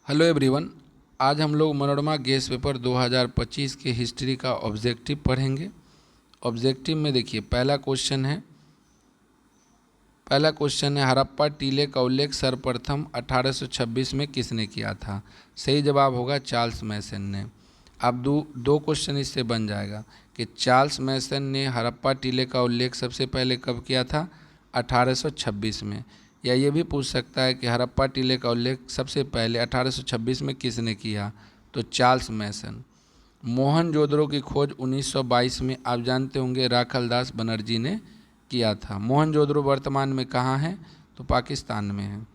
Hello everyone. आज हम लोग मनोरमा गेस पेपर 2025 के हिस्ट्री का ऑब्जेक्टिव पढ़ेंगे। ऑब्जेक्टिव में देखिए पहला क्वेश्चन है हड़प्पा टीले का उल्लेख सर्वप्रथम 1826 में किसने किया था। सही जवाब होगा चार्ल्स मैसन ने। अब दो क्वेश्चन इससे बन जाएगा कि चार्ल्स मैसन ने हड़प्पा टीले का उल्लेख सबसे पहले कब किया था, 1826 में। या ये भी पूछ सकता है कि हड़प्पा टीले का उल्लेख सबसे पहले 1826 में किसने किया, तो चार्ल्स मैसन। मोहनजोदड़ो की खोज 1922 में आप जानते होंगे राखलदास बनर्जी ने किया था। मोहनजोदड़ो वर्तमान में कहाँ है, तो पाकिस्तान में है।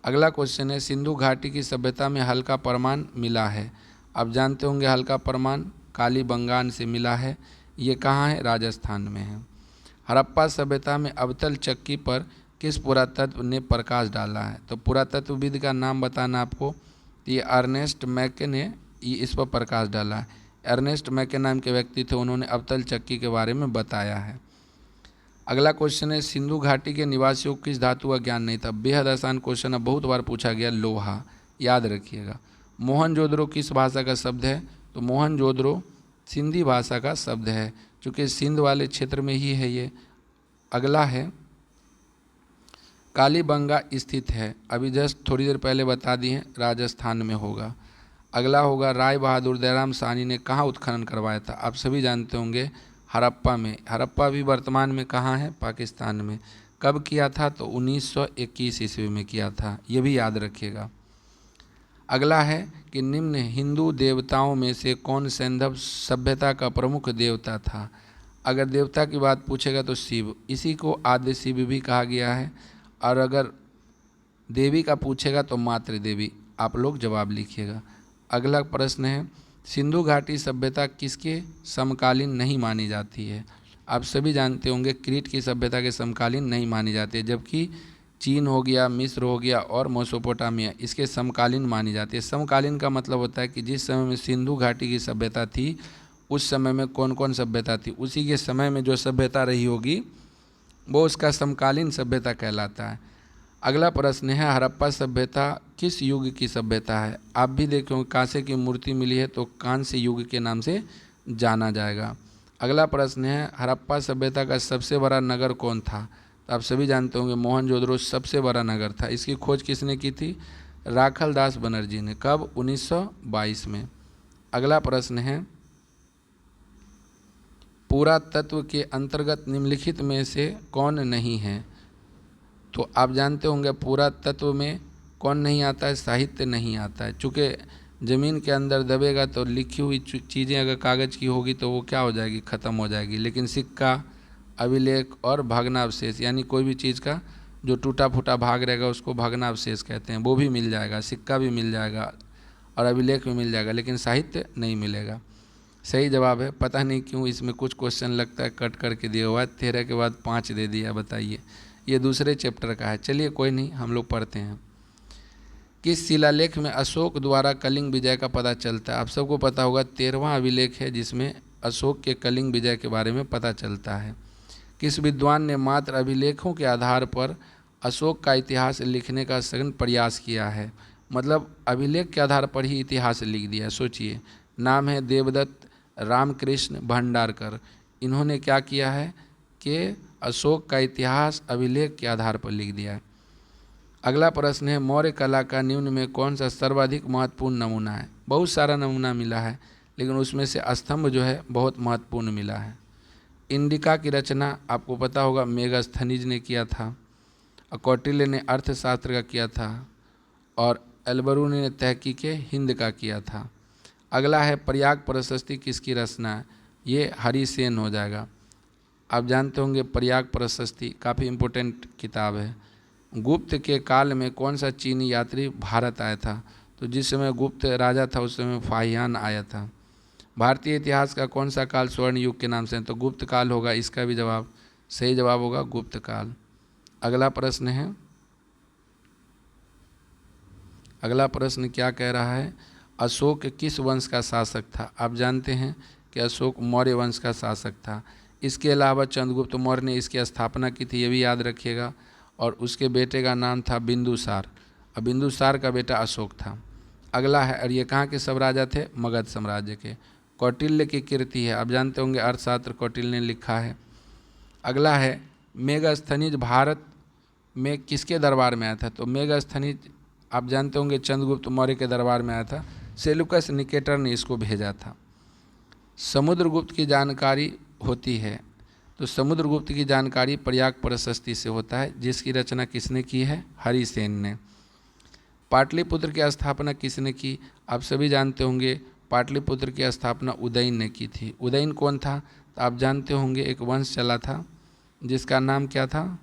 अगला क्वेश्चन है सिंधु घाटी की सभ्यता में हल्का प्रमाण मिला है। आप जानते होंगे हल्का प्रमाण कालीबंगान से मिला है। ये कहाँ है, राजस्थान में है। हड़प्पा सभ्यता में अवतल चक्की पर किस पुरातत्व ने प्रकाश डाला है, तो पुरातत्वविद का नाम बताना आपको। ये अर्नेस्ट मैके ने इस पर प्रकाश डाला है। अर्नेस्ट मैके नाम के व्यक्ति थे, उन्होंने अवतल चक्की के बारे में बताया है। अगला क्वेश्चन है सिंधु घाटी के निवासियों को किस धातु का ज्ञान नहीं था। बेहद आसान क्वेश्चन है, बहुत बार पूछा गया, लोहा। याद रखिएगा। मोहनजोदड़ो किस भाषा का शब्द है, तो मोहनजोदड़ो सिंधी भाषा का शब्द है, चूँकि सिंध वाले क्षेत्र में ही है ये। अगला है कालीबंगा स्थित है, अभी जस्ट थोड़ी देर पहले बता दिए, राजस्थान में होगा। अगला होगा राय बहादुर दयाराम साहनी ने कहाँ उत्खनन करवाया था। आप सभी जानते होंगे हड़प्पा में। हड़प्पा भी वर्तमान में कहाँ है, पाकिस्तान में। कब किया था, तो 1921 ईस्वी में किया था, ये भी याद रखिएगा। अगला है कि निम्न हिंदू देवताओं में से कौन सैंधव सभ्यता का प्रमुख देवता था। अगर देवता की बात पूछेगा तो शिव, इसी को आद्य शिव भी कहा गया है। और अगर देवी का पूछेगा तो मातृ देवी। आप लोग जवाब लिखिएगा। अगला प्रश्न है सिंधु घाटी सभ्यता किसके समकालीन नहीं मानी जाती है। आप सभी जानते होंगे क्रीट की सभ्यता के समकालीन नहीं मानी जाती है, जबकि चीन हो गया, मिस्र हो गया और मेसोपोटामिया इसके समकालीन मानी जाती है। समकालीन का मतलब होता है कि जिस समय में सिंधु घाटी की सभ्यता थी उस समय में कौन कौन सभ्यता थी, उसी के समय में जो सभ्यता रही होगी वो उसका समकालीन सभ्यता कहलाता है। अगला प्रश्न है हड़प्पा सभ्यता किस युग की सभ्यता है। आप भी देखो कांसे की मूर्ति मिली है तो कांस्य युग के नाम से जाना जाएगा। अगला प्रश्न है हड़प्पा सभ्यता का सबसे बड़ा नगर कौन था। तो आप सभी जानते होंगे मोहनजोदड़ो सबसे बड़ा नगर था। इसकी खोज किसने की थी, राखलदास बनर्जी ने। कब, 1922 में। अगला प्रश्न है पुरातत्व के अंतर्गत निम्नलिखित में से कौन नहीं है। तो आप जानते होंगे पुरातत्व में कौन नहीं आता है, साहित्य नहीं आता है। चूँकि ज़मीन के अंदर दबेगा तो लिखी हुई चीज़ें अगर कागज़ की होगी तो वो क्या हो जाएगी, ख़त्म हो जाएगी। लेकिन सिक्का, अभिलेख और भग्नावशेष, यानी कोई भी चीज़ का जो टूटा फूटा भाग रहेगा उसको भग्नावशेष कहते हैं, वो भी मिल जाएगा। सिक्का भी मिल जाएगा और अभिलेख भी मिल जाएगा, लेकिन साहित्य नहीं मिलेगा। सही जवाब है। पता नहीं क्यों इसमें कुछ क्वेश्चन लगता है कट करके दिया हुआ है, 13 के बाद 5 दे दिया, बताइए। ये दूसरे चैप्टर का है, चलिए कोई नहीं, हम लोग पढ़ते हैं। किस शिलालेख में अशोक द्वारा कलिंग विजय का पता चलता है। आप सबको पता होगा 13वां अभिलेख है जिसमें अशोक के कलिंग विजय के बारे में पता चलता है। किस विद्वान ने मात्र अभिलेखों के आधार पर अशोक का इतिहास लिखने का सघन प्रयास किया है। मतलब अभिलेख के आधार पर ही इतिहास लिख दिया। सोचिए, नाम है देवदत्त रामकृष्ण भंडारकर। इन्होंने क्या किया है कि अशोक का इतिहास अभिलेख के आधार पर लिख दिया है। अगला प्रश्न है मौर्य कला का निम्न में कौन सा सर्वाधिक महत्वपूर्ण नमूना है। बहुत सारा नमूना मिला है, लेकिन उसमें से स्तंभ जो है बहुत महत्वपूर्ण मिला है। इंडिका की रचना आपको पता होगा मेगास्थनीज ने किया था, और कौटिल्य ने अर्थशास्त्र का किया था, और अलबरूनी ने तहकीक हिंद का किया था। अगला है प्रयाग प्रशस्ति किसकी रचना है। ये हरिसेन हो जाएगा। आप जानते होंगे प्रयाग प्रशस्ति काफ़ी इम्पोर्टेंट किताब है। गुप्त के काल में कौन सा चीनी यात्री भारत आया था। तो जिस समय गुप्त राजा था उस समय फाहियान आया था। भारतीय इतिहास का कौन सा काल स्वर्ण युग के नाम से है, तो गुप्त काल होगा। इसका भी जवाब सही जवाब होगा गुप्त काल। अगला प्रश्न क्या कह रहा है, अशोक किस वंश का शासक था। आप जानते हैं कि अशोक मौर्य वंश का शासक था। इसके अलावा चंद्रगुप्त मौर्य ने इसकी स्थापना की थी, ये भी याद रखिएगा। और उसके बेटे का नाम था बिंदुसार, और बिंदुसार का बेटा अशोक था। अगला है, और ये कहाँ के सब राजा थे? मगध साम्राज्य के। कौटिल्य की कीर्ति है, आप जानते होंगे अर्थशास्त्र कौटिल्य ने लिखा है। अगला है, मेगास्थनीज भारत में किसके दरबार में आया था? तो मेगास्थनीज आप जानते होंगे चंद्रगुप्त मौर्य के दरबार में आया था। सेलुकस निकेटर ने इसको भेजा था। समुद्रगुप्त की जानकारी होती है, तो समुद्रगुप्त की जानकारी प्रयाग प्रशस्ति से होता है, जिसकी रचना किसने की है? हरिसेन ने। पाटलिपुत्र की स्थापना किसने की? आप सभी जानते होंगे पाटलिपुत्र की स्थापना उदयन ने की थी। उदयन कौन था? तो आप जानते होंगे एक वंश चला था जिसका नाम क्या था?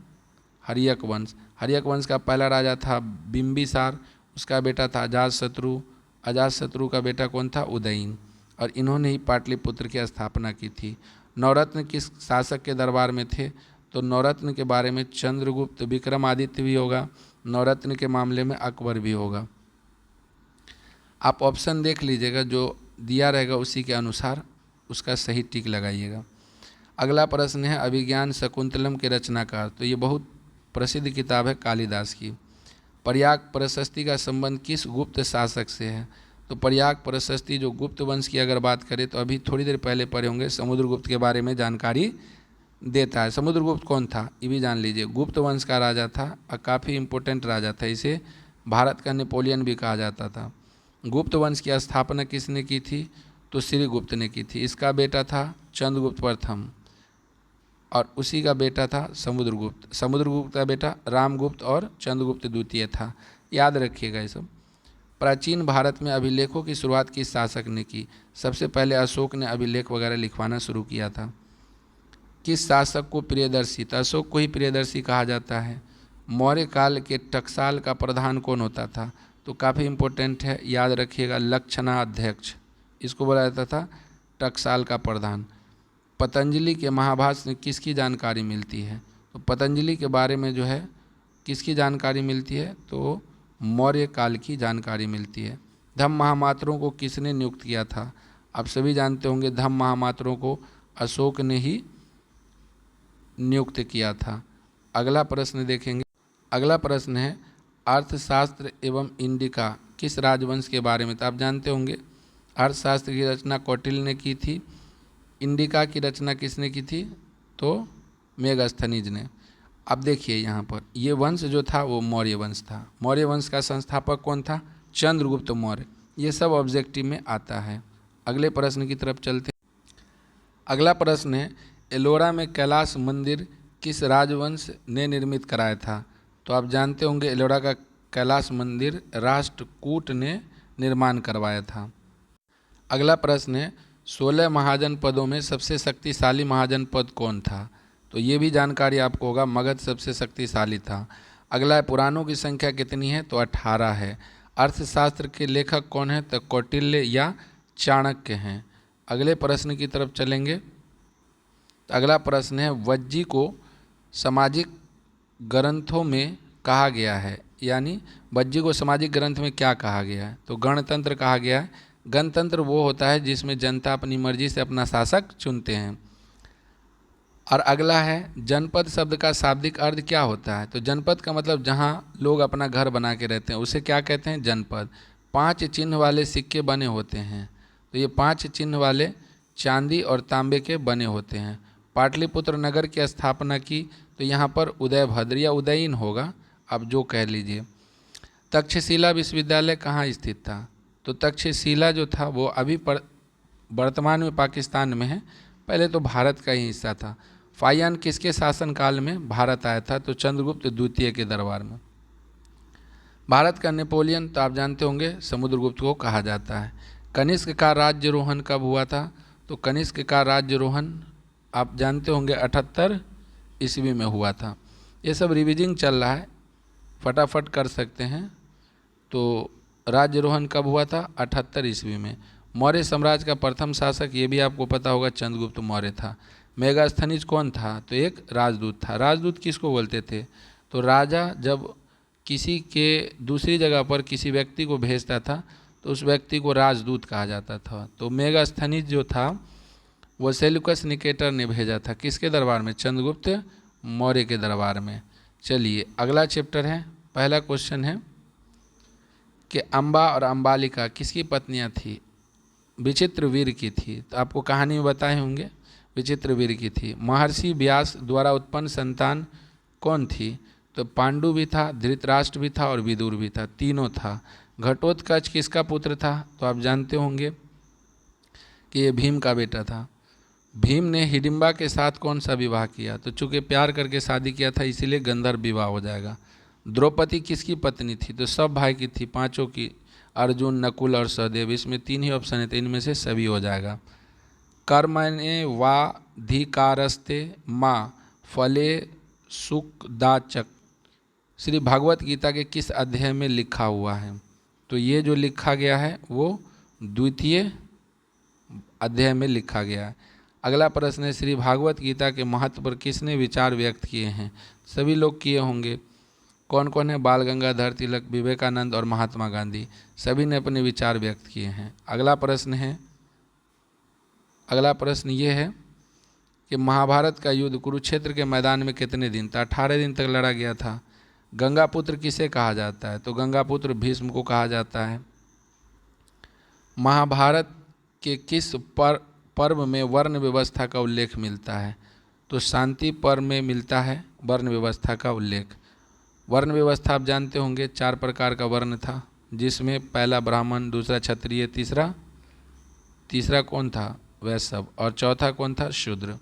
हर्यक वंश। हर्यक वंश का पहला राजा था बिंबिसार, उसका बेटा था अजातशत्रु, अजातशत्रु का बेटा कौन था? उदयन। और इन्होंने ही पाटलिपुत्र की स्थापना की थी। नवरत्न किस शासक के दरबार में थे? तो नवरत्न के बारे में चंद्रगुप्त, विक्रमादित्य भी होगा, नवरत्न के मामले में अकबर भी होगा। आप ऑप्शन देख लीजिएगा, जो दिया रहेगा उसी के अनुसार उसका सही टिक लगाइएगा। अगला प्रश्न है, अभिज्ञान शकुंतलम के रचनाकार। तो ये बहुत प्रसिद्ध किताब है कालिदास की। प्रयाग प्रशस्ति का संबंध किस गुप्त शासक से है? तो प्रयाग प्रशस्ति जो गुप्त वंश की अगर बात करें तो अभी थोड़ी देर पहले पढ़े होंगे, समुद्रगुप्त के बारे में जानकारी देता है। समुद्रगुप्त कौन था ये भी जान लीजिए। गुप्त वंश का राजा था और काफ़ी इम्पोर्टेंट राजा था, इसे भारत का नेपोलियन भी कहा जाता था। गुप्त वंश की स्थापना किसने की थी? तो श्रीगुप्त ने की थी। इसका बेटा था चंद्रगुप्त प्रथम और उसी का बेटा था समुद्रगुप्त। समुद्रगुप्त का बेटा रामगुप्त और चंद्रगुप्त द्वितीय था। याद रखिएगा ये सब। प्राचीन भारत में अभिलेखों की शुरुआत किस शासक ने की? सबसे पहले अशोक ने अभिलेख वगैरह लिखवाना शुरू किया था। किस शासक को प्रियदर्शी? तो अशोक को ही प्रियदर्शी कहा जाता है। मौर्य काल के टकसाल का प्रधान कौन होता था? तो काफ़ी इम्पोर्टेंट है, याद रखिएगा, लक्षणाध्यक्ष, इसको बोला जाता था टकसाल का प्रधान। पतंजलि के महाभाष्य में किसकी जानकारी मिलती है? तो पतंजलि के बारे में जो है किसकी जानकारी मिलती है? तो मौर्य काल की जानकारी मिलती है। धम्म महामात्रों को किसने नियुक्त किया था? आप सभी जानते होंगे धम्म महामात्रों को अशोक ने ही नियुक्त किया था। अगला प्रश्न देखेंगे। अगला प्रश्न है, अर्थशास्त्र एवं इंडिका किस राजवंश के बारे में? तो आप जानते होंगे अर्थशास्त्र की रचना कौटिल्य ने की थी। इंडिका की रचना किसने की थी? तो मेगास्थनीज ने। अब देखिए यहाँ पर ये वंश जो था वो मौर्य वंश था। मौर्य वंश का संस्थापक कौन था? चंद्रगुप्त मौर्य। ये सब ऑब्जेक्टिव में आता है। अगले प्रश्न की तरफ चलते हैं। अगला प्रश्न है, एलोरा में कैलाश मंदिर किस राजवंश ने निर्मित कराया था? तो आप जानते होंगे एलोरा का कैलाश मंदिर राष्ट्रकूट ने निर्माण करवाया था। अगला प्रश्न है, 16 महाजनपदों में सबसे शक्तिशाली महाजनपद कौन था? तो ये भी जानकारी आपको होगा, मगध सबसे शक्तिशाली था। अगला है, पुराणों की संख्या कितनी है? तो 18 है। अर्थशास्त्र के लेखक कौन है? तो कौटिल्य या चाणक्य हैं। अगले प्रश्न की तरफ चलेंगे। तो अगला प्रश्न है, वज्जी को सामाजिक ग्रंथों में कहा गया है, यानी वज्जी को सामाजिक ग्रंथ में क्या कहा गया है? तो गणतंत्र कहा गया है। गणतंत्र वो होता है जिसमें जनता अपनी मर्जी से अपना शासक चुनते हैं। और अगला है, जनपद शब्द का शाब्दिक अर्थ क्या होता है? तो जनपद का मतलब जहाँ लोग अपना घर बना के रहते हैं उसे क्या कहते हैं? जनपद। 5 चिन्ह वाले सिक्के बने होते हैं, तो ये 5 चिन्ह वाले चांदी और तांबे के बने होते हैं। पाटलिपुत्र नगर की स्थापना की, तो यहाँ पर उदयभद्र या उदयन होगा, आप जो कह लीजिए। तक्षशिला विश्वविद्यालय कहाँ स्थित था? तो तक्षशिला जो था वो अभी वर्तमान में पाकिस्तान में है, पहले तो भारत का ही हिस्सा था। फाहियान किसके शासनकाल में भारत आया था? तो चंद्रगुप्त द्वितीय के दरबार में। भारत का नेपोलियन तो आप जानते होंगे समुद्रगुप्त को कहा जाता है। कनिष्क का राज्यरोहण कब हुआ था? तो कनिष्क का राज्यरोहण आप जानते होंगे 78 ईस्वी में हुआ था। ये सब रिविजिंग चल रहा है, फटाफट कर सकते हैं। तो राज्यरोहण कब हुआ था? 78 ईस्वी में। मौर्य साम्राज्य का प्रथम शासक, ये भी आपको पता होगा, चंद्रगुप्त मौर्य था। मेगास्थनीज कौन था? तो एक राजदूत था। राजदूत किसको बोलते थे? तो राजा जब किसी के दूसरी जगह पर किसी व्यक्ति को भेजता था तो उस व्यक्ति को राजदूत कहा जाता था। तो मेगास्थनीज जो था वो सेल्यूकस निकेटर ने भेजा था, किसके दरबार में? चंद्रगुप्त मौर्य के दरबार में। चलिए अगला चैप्टर है। पहला क्वेश्चन है, कि अम्बा और अम्बालिका किसकी पत्नियां थी? विचित्रवीर की थी। तो आपको कहानी में बताए होंगे, विचित्रवीर की थी। महर्षि व्यास द्वारा उत्पन्न संतान कौन थी? तो पांडु भी था, धृतराष्ट्र भी था और विदुर भी था, तीनों था। घटोत्कच किसका पुत्र था? तो आप जानते होंगे कि ये भीम का बेटा था। भीम ने हिडिंबा के साथ कौन सा विवाह किया? तो चूंकि प्यार करके शादी किया था इसीलिए गंधर्व विवाह हो जाएगा। द्रौपदी किसकी पत्नी थी? तो सब भाई की थी, पांचों की, अर्जुन, नकुल और सहदेव। इसमें 3 ही ऑप्शन है, तो इनमें से सभी हो जाएगा। कर्मणे वाधिकारस्ते माँ फले सुखदाचक श्री भागवत गीता के किस अध्याय में लिखा हुआ है? तो ये जो लिखा गया है वो द्वितीय अध्याय में लिखा गया है। अगला प्रश्न है, श्री भागवत गीता के महत्व पर किसने विचार व्यक्त किए हैं? सभी लोग किए होंगे। कौन कौन है? बाल गंगाधर तिलक, विवेकानंद और महात्मा गांधी, सभी ने अपने विचार व्यक्त किए हैं। अगला प्रश्न ये है कि महाभारत का युद्ध कुरुक्षेत्र के मैदान में कितने दिन था? 18 दिन तक लड़ा गया था। गंगापुत्र किसे कहा जाता है? तो गंगापुत्र भीष्म को कहा जाता है। महाभारत के किस पर्व में वर्ण व्यवस्था का उल्लेख मिलता है? तो शांति पर्व में मिलता है वर्ण व्यवस्था का उल्लेख। वर्ण व्यवस्था आप जानते होंगे, 4 प्रकार का वर्ण था, जिसमें पहला ब्राह्मण, दूसरा क्षत्रिय, तीसरा कौन था? वैश्य, और चौथा कौन था? शूद्र।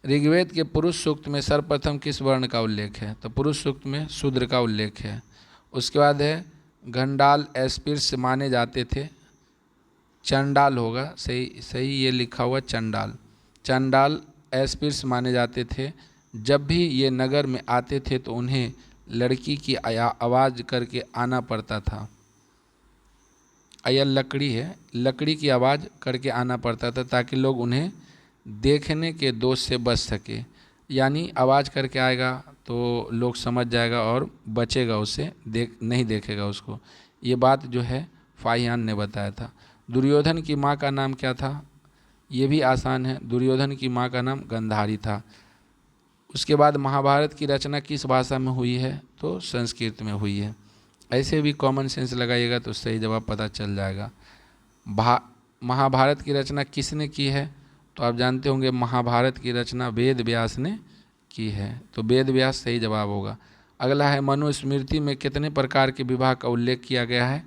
ऋग्वेद के पुरुष सूक्त में सर्वप्रथम किस वर्ण का उल्लेख है? तो पुरुष सूक्त में शूद्र का उल्लेख है। उसके बाद है घंडाल अस्पृश्य माने जाते थे, चंडाल होगा, सही ये लिखा हुआ चंडाल अस्पृश्य माने जाते थे। जब भी ये नगर में आते थे तो उन्हें लड़की की आवाज़ करके आना पड़ता था। यह लकड़ी है, लकड़ी की आवाज़ करके आना पड़ता था ताकि लोग उन्हें देखने के दोष से बच सके। यानी आवाज़ करके आएगा तो लोग समझ जाएगा और बचेगा उससे, नहीं देखेगा उसको। ये बात जो है फाहियान ने बताया था। दुर्योधन की माँ का नाम क्या था? ये भी आसान है, दुर्योधन की माँ का नाम गंधारी था। उसके बाद महाभारत की रचना किस भाषा में हुई है? तो संस्कृत में हुई है। ऐसे भी कॉमन सेंस लगाइएगा तो सही जवाब पता चल जाएगा। महाभारत की रचना किसने की है? तो आप जानते होंगे महाभारत की रचना वेद व्यास ने की है, तो वेद व्यास सही जवाब होगा। अगला है, मनुस्मृति में कितने प्रकार के विवाह का उल्लेख किया गया है?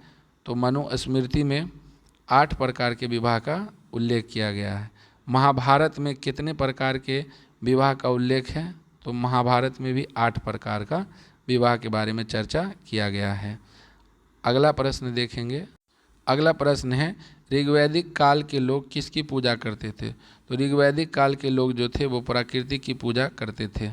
तो मनुस्मृति में 8 प्रकार के विवाह का उल्लेख किया गया है। महाभारत में कितने प्रकार के विवाह का उल्लेख है? तो महाभारत में भी 8 प्रकार का विवाह के बारे में चर्चा किया गया है। अगला प्रश्न देखेंगे। अगला प्रश्न है, ऋग्वैदिक काल के लोग किसकी पूजा करते थे? तो ऋग्वैदिक काल के लोग जो थे वो प्रकृति की पूजा करते थे।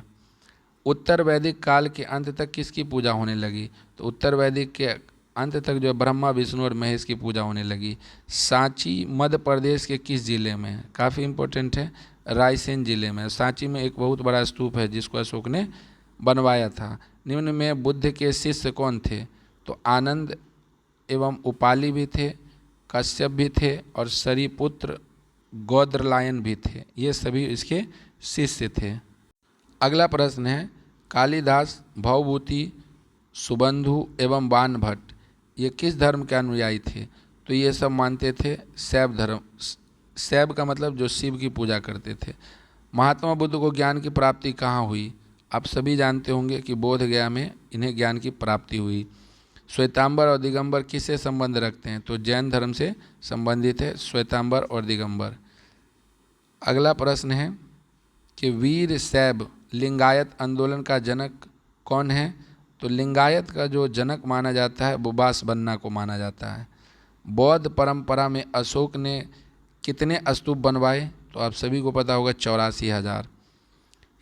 उत्तर वैदिक काल के अंत तक किसकी पूजा होने लगी? तो उत्तर वैदिक के अंत तक जो ब्रह्मा, विष्णु और महेश की पूजा होने लगी। सांची मध्य प्रदेश के किस जिले में है? काफ़ी इम्पोर्टेंट है, रायसेन जिले में। सांची में एक बहुत बड़ा स्तूप है जिसको अशोक ने बनवाया था। निम्न में बुद्ध के शिष्य कौन थे? तो आनंद एवं उपाली भी थे, कश्यप भी थे और सरिपुत्र गौद्रलायन भी थे। ये सभी इसके शिष्य थे। अगला प्रश्न है, कालिदास, भवभूति, सुबंधु एवं बाणभट्ट ये किस धर्म के अनुयायी थे? तो ये सब मानते थे शैव धर्म। शैव का मतलब जो शिव की पूजा करते थे। महात्मा बुद्ध को ज्ञान की प्राप्ति कहाँ हुई? आप सभी जानते होंगे कि बोध गया में इन्हें ज्ञान की प्राप्ति हुई। श्वेतांबर और दिगंबर किससे संबंध रखते हैं? तो जैन धर्म से संबंधित है श्वेतांबर और दिगंबर। अगला प्रश्न है कि वीर शैव लिंगायत आंदोलन का जनक कौन है? तो लिंगायत का जो जनक माना जाता है वो बासबन्ना को माना जाता है। बौद्ध परंपरा में अशोक ने कितने स्तूप बनवाए? तो आप सभी को पता होगा 84,000।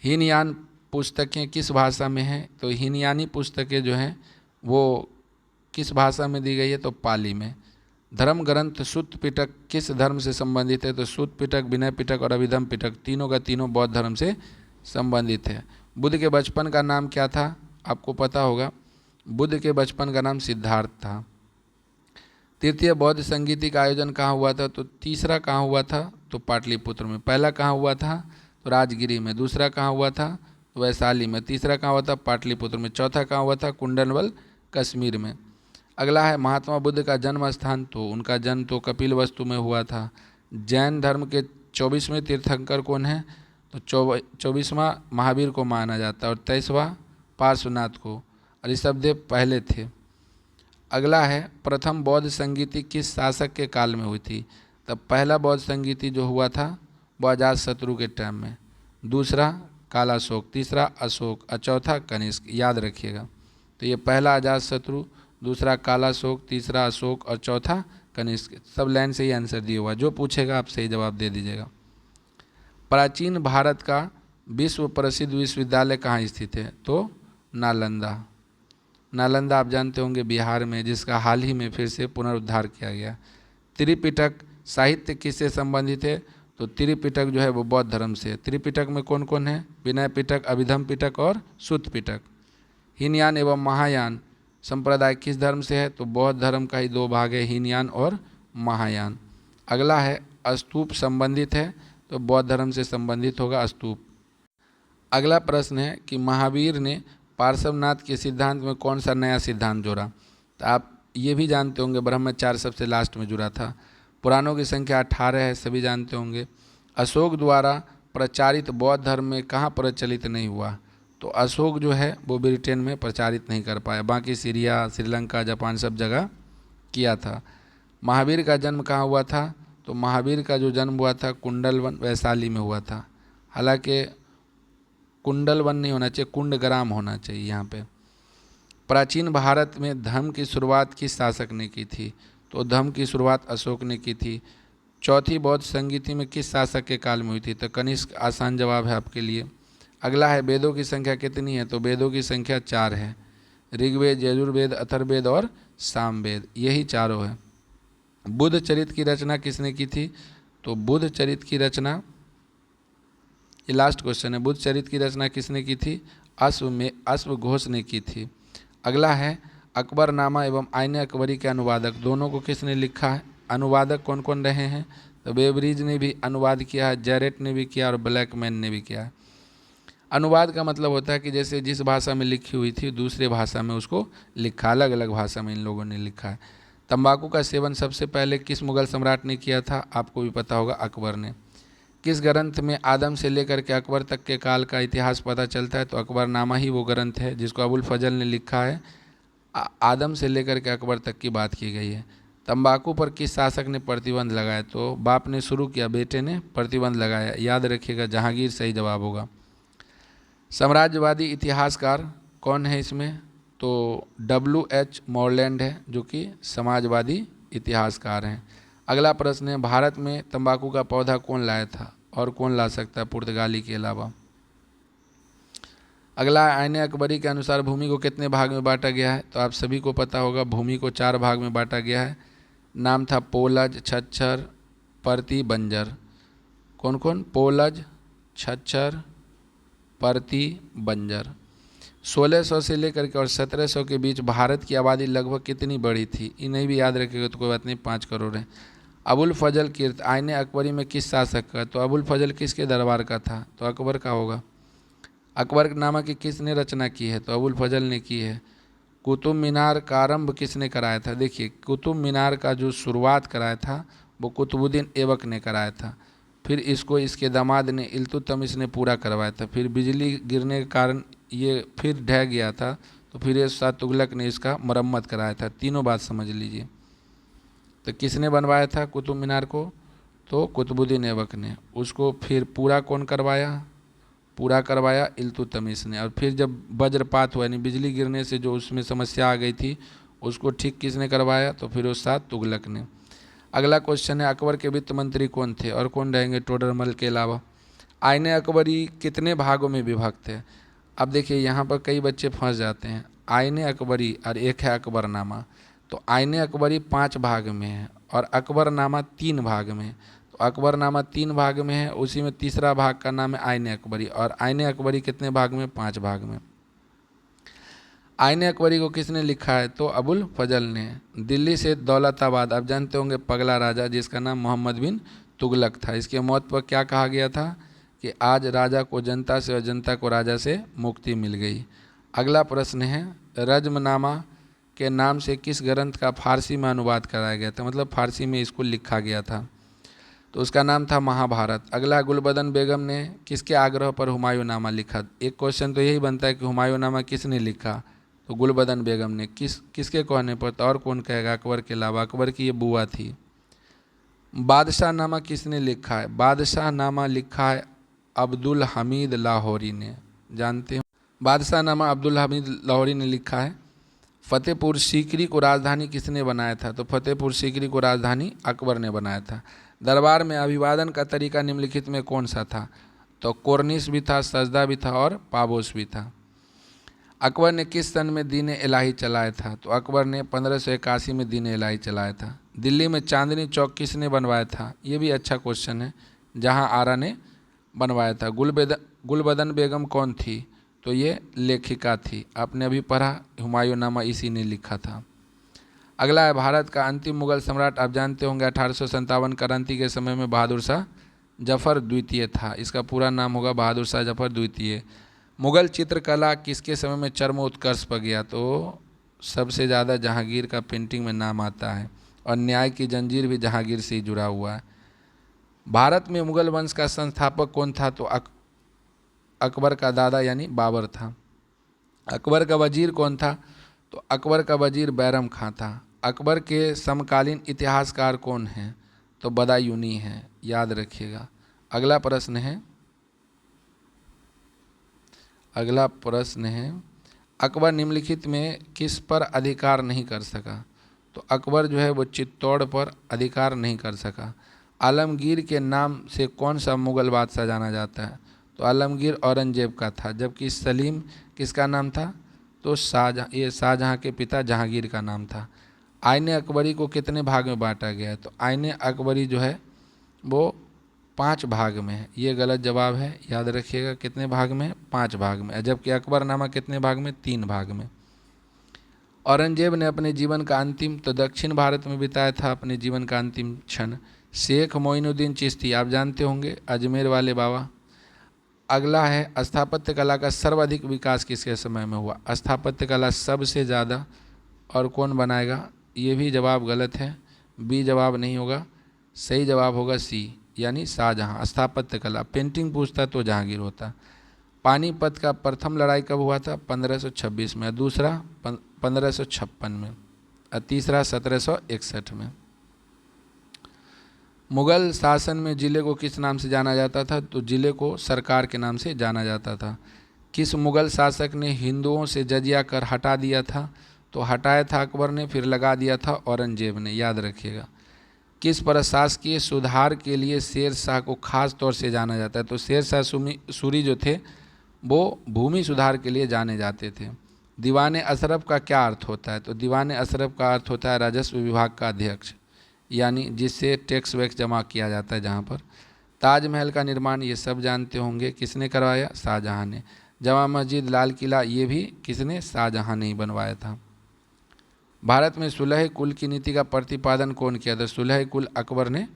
हीनयान पुस्तकें किस भाषा में हैं? तो हीनयानी पुस्तकें जो हैं वो किस भाषा में दी गई है? तो पाली में। धर्म ग्रंथ सुत्त पिटक किस धर्म से संबंधित है? तो सुत्त पिटक, विनय पिटक और अभिधम पिटक तीनों का तीनों बौद्ध धर्म से संबंधित है। बुद्ध के बचपन का नाम क्या था? आपको पता होगा, बुद्ध के बचपन का नाम सिद्धार्थ था। तृतीय बौद्ध संगीति का आयोजन कहाँ हुआ था? तो तीसरा कहाँ हुआ था? तो पाटलिपुत्र में। पहला कहाँ हुआ था? तो राजगिरी में। दूसरा कहाँ हुआ था? तो वैशाली में। तीसरा कहाँ हुआ था? पाटलिपुत्र में। चौथा कहाँ हुआ था? कुंडनवल कश्मीर में। अगला है महात्मा बुद्ध का जन्म स्थान, तो उनका जन्म तो कपिलवस्तु में हुआ था। जैन धर्म के 24वें तीर्थंकर कौन है, तो 24वां महावीर को माना जाता है और 23वां पार्श्वनाथ को, और ऋषभदेव पहले थे। अगला है प्रथम बौद्ध संगीति किस शासक के काल में हुई थी, तब पहला बौद्ध संगीति जो हुआ था वो अजातशत्रु के टाइम में, दूसरा कालाशोक, तीसरा अशोक और चौथा कनिष्क, याद रखिएगा। तो ये पहला अजातशत्रु, दूसरा कालाशोक, तीसरा अशोक और चौथा कनिष्क, सब लाइन से ही आंसर दिया हुआ, जो पूछेगा आप सही जवाब दे दीजिएगा। प्राचीन भारत का विश्व प्रसिद्ध विश्वविद्यालय कहाँ स्थित है, तो नालंदा। नालंदा आप जानते होंगे बिहार में, जिसका हाल ही में फिर से पुनरुद्धार किया गया। त्रिपिटक साहित्य किससे संबंधित है, तो त्रिपिटक जो है वो बौद्ध धर्म से है। त्रिपिटक में कौन कौन है, विनय पिटक, अभिधम पिटक और सुत्त पिटक। हीनयान एवं महायान संप्रदाय किस धर्म से है, तो बौद्ध धर्म का ही दो भाग है, हीनयान और महायान। अगला है स्तूप संबंधित है, तो बौद्ध धर्म से संबंधित होगा स्तूप। अगला प्रश्न है कि महावीर ने पार्श्वनाथ के सिद्धांत में कौन सा नया सिद्धांत जोड़ा, तो आप ये भी जानते होंगे ब्रह्मचार्य सबसे लास्ट में जुड़ा था। पुराणों की संख्या 18 है, सभी जानते होंगे। अशोक द्वारा प्रचारित बौद्ध धर्म में कहाँ प्रचलित नहीं हुआ, तो अशोक जो है वो ब्रिटेन में प्रचारित नहीं कर पाया, बाकी सीरिया, श्रीलंका, जापान सब जगह किया था। महावीर का जन्म कहाँ हुआ था, तो महावीर का जो जन्म हुआ था कुंडलवन वैशाली में हुआ था। हालांकि कुंडलवन नहीं होना चाहिए, कुंडग्राम होना चाहिए यहाँ पे। प्राचीन भारत में धर्म की शुरुआत किस शासक ने की थी, तो धर्म की शुरुआत अशोक ने की थी। चौथी बौद्ध संगीति में किस शासक के काल में हुई थी, तो कनिष्क, आसान जवाब है आपके लिए। अगला है वेदों की संख्या कितनी है, तो वेदों की संख्या 4 है, ऋग्वेद, यजुर्वेद, अथर्ववेद और सामवेद, यही चारों है। बुद्ध चरित्र की रचना किसने की थी, तो बुद्ध चरित्र की रचना, ये लास्ट क्वेश्चन है, बुद्ध चरित्र की रचना किसने की थी, अश्वघोष ने की थी। अगला है अकबरनामा एवं आईने अकबरी के अनुवादक दोनों को किसने लिखा है, अनुवादक कौन कौन रहे हैं, तो बेबरीज ने भी अनुवाद किया है, जैरेट ने भी किया और ब्लैकमैन ने भी किया है। अनुवाद का मतलब होता है कि जैसे जिस भाषा में लिखी हुई थी दूसरे भाषा में उसको लिखा, अलग अलग भाषा में इन लोगों ने लिखा है। तंबाकू का सेवन सबसे पहले किस मुगल सम्राट ने किया था, आपको भी पता होगा, अकबर ने। किस ग्रंथ में आदम से लेकर के अकबर तक के काल का इतिहास पता चलता है, तो अकबरनामा ही वो ग्रंथ है जिसको अबुल फजल ने लिखा है। आदम से लेकर के अकबर तक की बात की गई है। तंबाकू पर किस शासक ने प्रतिबंध लगाया, तो बाप ने शुरू किया, बेटे ने प्रतिबंध लगाया, याद रखिएगा जहांगीर सही जवाब होगा। साम्राज्यवादी इतिहासकार कौन है इसमें, तो WH मॉरलैंड है जो कि समाजवादी इतिहासकार हैं। अगला प्रश्न है भारत में तंबाकू का पौधा कौन लाया था और कौन ला सकता है पुर्तगाली के अलावा। अगला आईने अकबरी के अनुसार भूमि को कितने भाग में बांटा गया है, तो आप सभी को पता होगा भूमि को 4 भाग में बांटा गया है। नाम था पोलज, छच्छर, परती, बंजर। कौन कौन, पोलज, छच्छर, परती, बंजर। 1600 से लेकर के और 1700 के बीच भारत की आबादी लगभग कितनी बड़ी थी, इन्हें भी याद रखिएगा तो कोई बात नहीं, 5 करोड़ है। अबुल फजल कीर्त आईने अकबरी में किस शासक का, तो अबुल फजल किसके दरबार का था, तो अकबर का होगा। अकबरनामा की किसने रचना की है, तो अबुल फजल ने की है। कुतुब मीनार का आरंभ किसने कराया था, देखिए कुतुब मीनार का जो शुरुआत कराया था वो कुतुबुद्दीन ऐबक ने कराया था, फिर इसको इसके दामाद ने इल्तुतमिश ने पूरा करवाया था, फिर बिजली गिरने के कारण ये फिर ढह गया था, तो फिर ये शाह तुगलक ने इसका मरम्मत कराया था। तीनों बात समझ लीजिए। तो किसने बनवाया था कुतुब मीनार को, तो कुतुबुद्दीन ऐबक ने। उसको फिर पूरा कौन करवाया, पूरा करवाया इल्तुतमिश ने। और फिर जब वज्रपात हुआ यानी बिजली गिरने से जो उसमें समस्या आ गई थी उसको ठीक किसने करवाया, तो फिर उस शाह तुगलक ने। अगला क्वेश्चन है अकबर के वित्त मंत्री कौन थे और कौन रहेंगे टोडरमल के अलावा। आईने अकबरी कितने भागों में विभक्त है। अब देखिए यहाँ पर कई बच्चे फंस जाते हैं, आईने अकबरी और एक है अकबरनामा। तो आईने अकबरी 5 भाग में है और अकबरनामा 3 भाग में है। तो अकबरनामा 3 भाग में है, उसी में तीसरा भाग का नाम है आईने अकबरी। और आईने अकबरी कितने भाग में, 5 भाग में। आईने अकबरी को किसने लिखा है, तो अबुल फजल ने। दिल्ली से दौलताबाद, आप जानते होंगे पगला राजा जिसका नाम मोहम्मद बिन तुगलक था, इसके मौत पर क्या कहा गया था कि आज राजा को जनता से और जनता को राजा से मुक्ति मिल गई। अगला प्रश्न है रज्मनामा के नाम से किस ग्रंथ का फारसी में अनुवाद कराया गया था, मतलब फारसी में इसको लिखा गया था, तो उसका नाम था महाभारत। अगला, गुलबदन बेगम ने किसके आग्रह पर हुमायूंनामा लिखा। एक क्वेश्चन तो यही बनता है कि हुमायूंनामा किसने लिखा, तो गुलबदन बेगम ने। किसके कहने पर, तो और कौन कहेगा, अकबर के अलावा, अकबर की ये बुआ थी। बादशाह नामा किसने लिखा है, बादशाह नामा लिखा है अब्दुल हमीद लाहौरी ने, जानते हो। बादशाह नामा अब्दुल हमीद लाहौरी ने लिखा है। फतेहपुर सीकरी को राजधानी किसने बनाया था, तो फतेहपुर सीकरी को राजधानी अकबर ने बनाया था। दरबार में अभिवादन का तरीका निम्नलिखित में कौन सा था, तो कोर्निश भी था, सजदा भी था और पाबोस भी था। अकबर ने किस सन में दीन इलाही चलाया था, तो अकबर ने 1581 में दीन इलाही चलाया था। दिल्ली में चांदनी चौक किसने बनवाया था, ये भी अच्छा क्वेश्चन है, जहां आरा ने बनवाया था। गुलबदन बेगम कौन थी, तो ये लेखिका थी, आपने अभी पढ़ा, हुमायूंनामा इसी ने लिखा था। अगला है भारत का अंतिम मुगल सम्राट, आप जानते होंगे 1857 क्रांति के समय में बहादुर शाह जफर द्वितीय था। इसका पूरा नाम होगा बहादुर शाह जफर द्वितीय। मुगल चित्रकला किसके समय में चरम उत्कर्ष पर गया, तो सबसे ज़्यादा जहांगीर का पेंटिंग में नाम आता है, और न्याय की जंजीर भी जहांगीर से ही जुड़ा हुआ है। भारत में मुगल वंश का संस्थापक कौन था, तो अकबर का दादा यानी बाबर था। अकबर का वजीर कौन था, तो अकबर का वजीर बैरम खां था। अकबर के समकालीन इतिहासकार कौन हैं, तो बदायूनी हैं, याद रखिएगा। अगला प्रश्न है अकबर निम्नलिखित में किस पर अधिकार नहीं कर सका, तो अकबर जो है वो चित्तौड़ पर अधिकार नहीं कर सका। आलमगीर के नाम से कौन सा मुगल बादशाह जाना जाता है, तो आलमगीर औरंगजेब का था, जबकि सलीम किसका नाम था, तो शाहजहाँ के पिता जहांगीर का नाम था। आईने अकबरी को कितने भाग में बांटा गया है, तो आईने अकबरी जो है वो 5 भाग में है, ये गलत जवाब है, याद रखिएगा। कितने भाग में, 5 भाग में, जबकि अकबरनामा कितने भाग में, 3 भाग में। औरंगजेब ने अपने जीवन का अंतिम तो दक्षिण भारत में बिताया था अपने जीवन का अंतिम क्षण। शेख मोइनुद्दीन चिश्ती, आप जानते होंगे, अजमेर वाले बाबा। अगला है स्थापत्य कला का सर्वाधिक विकास किसके समय में हुआ, स्थापत्य कला सबसे ज़्यादा, और कौन बनाएगा, ये भी जवाब गलत है, बी जवाब नहीं होगा, सही जवाब होगा सी, यानी शाहजहाँ। स्थापत्य कला, पेंटिंग पूछता तो जहांगीर होता। पानीपत का प्रथम लड़ाई कब हुआ था, 1526 में, दूसरा 1556 में, और तीसरा 1761 में। मुगल शासन में जिले को किस नाम से जाना जाता था, तो जिले को सरकार के नाम से जाना जाता था। किस मुगल शासक ने हिंदुओं से जजिया कर हटा दिया था, तो हटाया था अकबर ने, फिर लगा दिया था औरंगजेब ने, याद रखिएगा। किस प्रशासकीय सुधार के लिए शेर शाह को खास तौर से जाना जाता है, तो शेर शाह सूरी जो थे वो भूमि सुधार के लिए जाने जाते थे। दीवाने अशरफ का क्या अर्थ होता है, तो दीवाने अशरफ का अर्थ होता है राजस्व विभाग का अध्यक्ष, यानी जिससे टैक्स वैक्स जमा किया जाता है जहाँ पर। ताजमहल का निर्माण ये सब जानते होंगे किसने करवाया, शाहजहाँ ने। जमा मस्जिद, लाल किला, ये भी किसने, शाहजहाँ ने ही बनवाया था। भारत में सुलह कुल की नीति का प्रतिपादन कौन किया था, सुलह कुल अकबर ने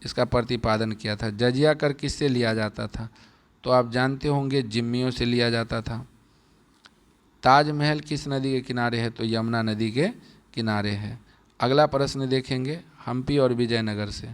इसका प्रतिपादन किया था। जजिया कर किससे लिया जाता था, तो आप जानते होंगे जिम्मियों से लिया जाता था। ताजमहल किस नदी के किनारे है, तो यमुना नदी के किनारे है। अगला प्रश्न देखेंगे हम्पी और विजयनगर से।